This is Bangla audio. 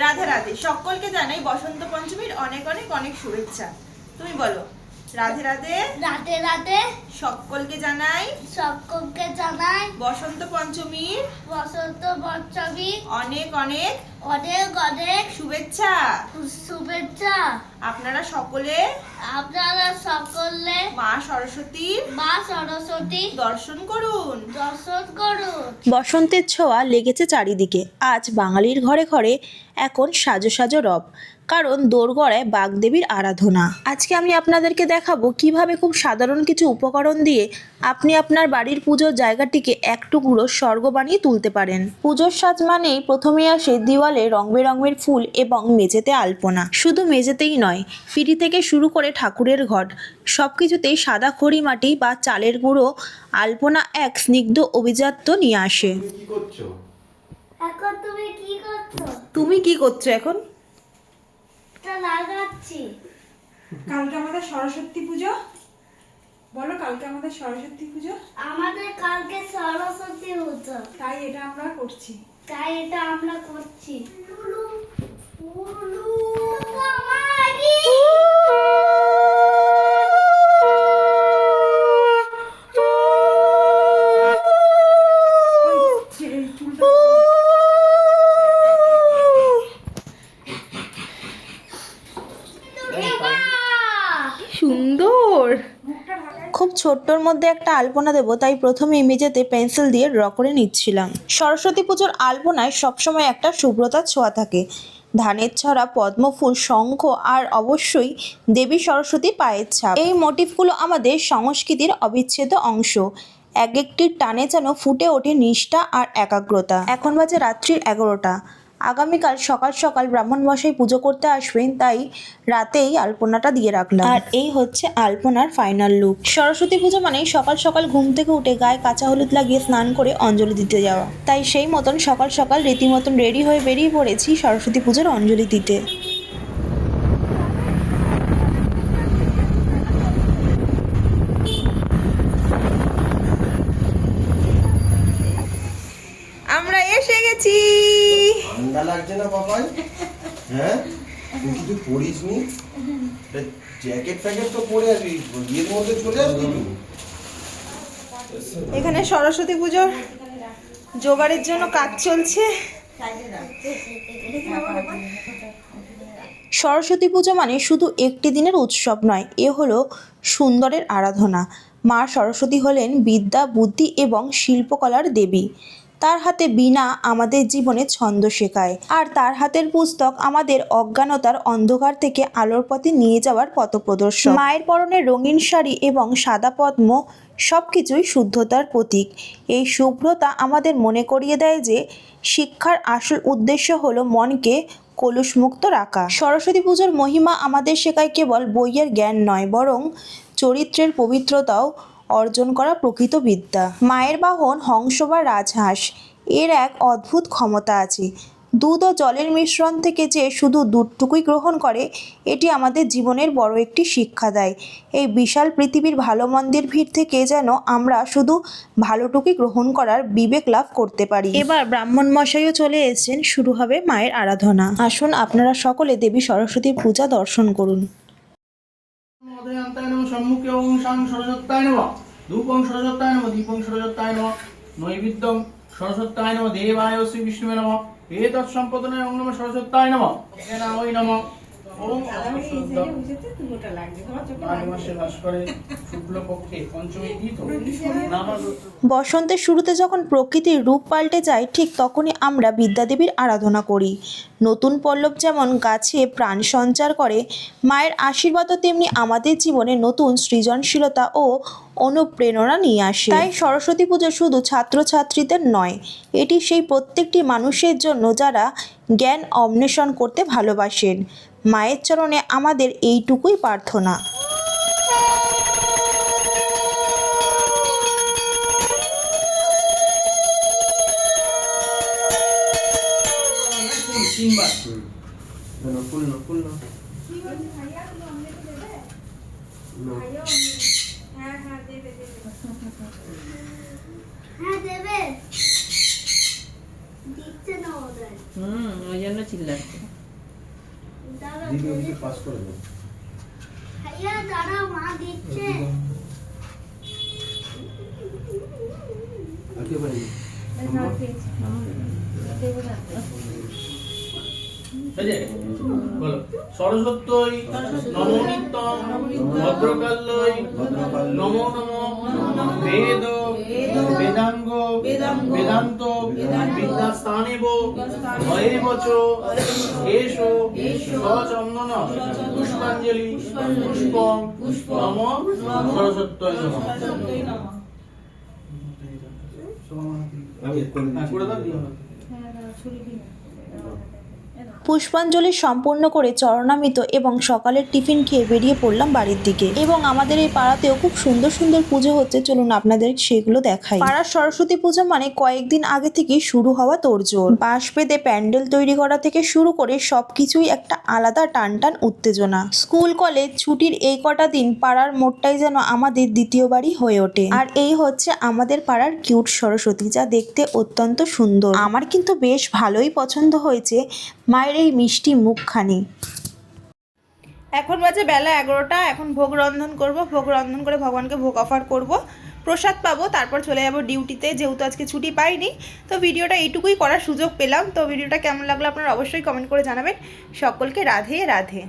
রাধে রাধে। সকলকে জানাই বসন্ত পঞ্চমীর অনেক অনেক অনেক শুভেচ্ছা। তুমি বলো। রাধে রাধে। রাতে রাতে সকলকে জানাই বসন্ত পঞ্চমীর বসন্ত পঞ্চমী অনেক অনেক অনেক অনেক শুভেচ্ছা। শুভেচ্ছা। আপনারা সকলে আপনারা সকলে মা সরস্বতীর দর্শন করুন। বসন্তের ছোঁয়া লেগেছে চারিদিকে। আজ বাঙালির ঘরে ঘরে এখন সাজো সাজো রব, কারণ দোরগোড়ায় বাগদেবীর আরাধনা। আজকে আমি আপনাদেরকে দেখাবো কিভাবে খুব সাধারণ কিছু উপকরণ দিয়ে আপনি আপনার বাড়ির পুজোর জায়গাটিকে এক টুকরো স্বর্গ বানিয়ে তুলতে পারেন। পুজোর সাজ মানেই প্রথমে আসে দেওয়ালে রং বেরঙের ফুল এবং মেঝেতে আলপনা। শুধু মেঝেতেই নয়, সিঁড়ি থেকে শুরু করে ঠাকুরের ঘট সবকিছুতেই সাদা খড়ি মাটি বা চালের গুঁড়ো আলপনা এক স্নিগ্ধ অভিজাত্য নিয়ে আসে। এখন তুমি কি করছো? তুমি কি করছো এখন? এটা লাগাচ্ছি। কালকে আমাদের সরস্বতী পুজো। বলো, কালকে আমাদের সরস্বতী পুজো। আমাদের কালকে সরস্বতী পুজো, তাই এটা আমরা করছি। কামারি। সুন্দর। খুব ছোট্টর মধ্যে একটা আলপনা দেবো, তাই প্রথমে মেঝেতে পেন্সিল দিয়ে ড্র করে নিচ্ছিলাম। সরস্বতী পুজোর আলপনায় সবসময় একটা শুভ্রতার ছোঁয়া থাকে। ধানের ছড়া, পদ্মফুল, শঙ্খ আর অবশ্যই দেবী সরস্বতীর পায়ের ছাপ। এই মোটিভগুলো আমাদের সংস্কৃতির অবিচ্ছেদ্য অংশ। এক একটির টানে যেন ফুটে ওঠে নিষ্ঠা আর একাগ্রতা। এখন বাজে রাত্রির 11টা। আগামীকাল সকাল সকাল ব্রাহ্মণমশাই পুজো করতে আসবেন, তাই রাতেই আলপনাটা দিয়ে রাখলাম। আর এই হচ্ছে আলপনার ফাইনাল লুক। সরস্বতী পুজো মানেই সকাল সকাল ঘুম থেকে উঠে গায়ে কাঁচা হলুদ লাগিয়ে স্নান করে অঞ্জলি দিতে যাওয়া। তাই সেই মতন সকাল সকাল রীতিমতন রেডি হয়ে বেরিয়ে পড়েছি সরস্বতী পুজোর অঞ্জলি দিতে। আমরা এসে গেছি। ঠান্ডা লাগছে না বাবাই? হ্যাঁ, তুই কিছু পরিসনি? জ্যাকেট ফ্যাকেট তো পরে আসবি, বিয়ের মধ্যে চলে আসবি তুই। এখানে সরস্বতী পুজোর জোগাড়ের জন্য কাজ চলছে। সরস্বতী পুজো মানে শুধু একটি দিনের উৎসব নয়, এ হলো সুন্দরের আরাধনা। মা সরস্বতী হলেন বিদ্যা, বুদ্ধি এবং শিল্পকলার দেবী। তার হাতে বীণা আমাদের জীবনে ছন্দ শেখায়, আর তার হাতের পুস্তক আমাদের অজ্ঞানতার অন্ধকার থেকে আলোর পথে নিয়ে যাওয়ার পথপ্রদর্শক। মায়ের পরনে রঙিন শাড়ি এবং সাদা পদ্ম সবকিছুই শুদ্ধতার প্রতীক। এই শুভ্রতা আমাদের মনে করিয়ে দেয় যে শিক্ষার আসল উদ্দেশ্য হলো মনকে কলুষমুক্ত রাখা। সরস্বতী পুজোর মহিমা আমাদের শেখায় কেবল বইয়ের জ্ঞান নয়, বরং চরিত্রের পবিত্রতাও অর্জন করা প্রকৃত বিদ্যা। মায়ের বাহন হংস বা রাজহাঁস, এর এক অদ্ভুত ক্ষমতা আছে। দুধ ও জলের মিশ্রণ থেকে যে শুধু দুধটুকুই গ্রহণ করে, এটি আমাদের জীবনের বড় একটি শিক্ষা দেয়। এই বিশাল পৃথিবীর ভালো মন্দের ভিড় থেকে যেন আমরা শুধু ভালোটুকুই গ্রহণ করার বিবেক লাভ করতে পারি। এবার ব্রাহ্মণ মশাইও চলে এসেছেন, শুরু হবে মায়ের আরাধনা। আসুন আপনারা সকলে দেবী সরস্বতীর পূজা দর্শন করুন। মদয়ান্তায় নমঃ সম্মুখে ওং শাং সরস্বত্যায় নমঃ ধূপং সরস্বত্যায় নমঃ দীপং সরস্বত্যায় নমঃ নৈবেদ্যং সরস্বত্যায় নমঃ দেবায় শ্রী বিষ্ণুবে নমঃ এতৎ সম্পদনায় ওং নমঃ সরস্বত্যায় নমঃ জ্ঞানায় নমঃ ওং মাঘমাসে বাস করে শুক্লপক্ষে পঞ্চমী তিথি বসন্তের শুরুতে যখন প্রকৃতির রূপ পাল্টে যায়, ঠিক তখনই আমরা বিদ্যাদেবীর আরাধনা করি। নতুন পল্লব যেমন গাছে প্রাণ সঞ্চার করে, মায়ের আশীর্বাদও তেমনি আমাদের জীবনে নতুন সৃজনশীলতা ও অনুপ্রেরণা নিয়ে আসে। তাই সরস্বতী পুজো শুধু ছাত্রছাত্রীদের নয়, এটি সেই প্রত্যেকটি মানুষের জন্য যারা জ্ঞান অন্বেষণ করতে ভালোবাসেন। মায়ের চরণে আমাদের এইটুকুই প্রার্থনা। তিনবার ফুল না, ফুল না। হ্যাঁ দেবে। দিচ্ছে না ওদের ওই জন্য চিল্লাচ্ছে। দাঁড়া দিদি ওদিকে পাস করে দাও। ভাইয়া দাঁড়া মা দিচ্ছে একেবারে এই যে, বলো সরস্বত্যই নমো নিত্যং ভদ্রকাল্যই নমো নমঃ বেদ বেদাঙ্গ বেদান্ত বিদ্যাস্থানেব ভয়েব চ এষো সচন্দন পুষ্পাঞ্জলি পুষ্পং নমঃ সরস্বত্যই নমঃ। আমি করে দাও দিও না। পুষ্পাঞ্জলি সম্পন্ন করে চরণামৃত এবং সকালের টিফিন খেয়ে বেরিয়ে পড়লাম বাড়ির দিকে। এবং আমাদের এই পাড়াতেও খুব সুন্দর সুন্দর পুজো হচ্ছে, চলুন আপনাদের সেগুলো দেখাই। পাড়ার সরস্বতী পুজো মানে কয়েকদিন আগে থেকেই শুরু হওয়া তোড়জোড়। বাঁশ বেঁধে প্যান্ডেল তৈরি করা থেকে শুরু করে সবকিছুই একটা আলাদা টানটান উত্তেজনা। স্কুল কলেজ ছুটির এই কটা দিন পাড়ার মোড়টাই যেন আমাদের দ্বিতীয় বাড়ি হয়ে ওঠে। আর এই হচ্ছে আমাদের পাড়ার কিউট সরস্বতী, যা দেখতে অত্যন্ত সুন্দর। আমার কিন্তু বেশ ভালোই পছন্দ হয়েছে মায়ের এই মিষ্টি মুখখানি। এখন বাজে বেলা 11টা। এখন ভোগ রন্ধন করব, ভোগ রন্ধন করে ভগবানকে ভোগ অফার করব, প্রসাদ পাবো, তারপর চলে যাব ডিউটিতে, যেহেতু আজকে ছুটি পাইনি। তো ভিডিওটা এইটুকুই করার সুযোগ পেলাম। তো ভিডিওটা কেমন লাগলো আপনারা অবশ্যই কমেন্ট করে জানাবেন। সকলকে রাধে রাধে।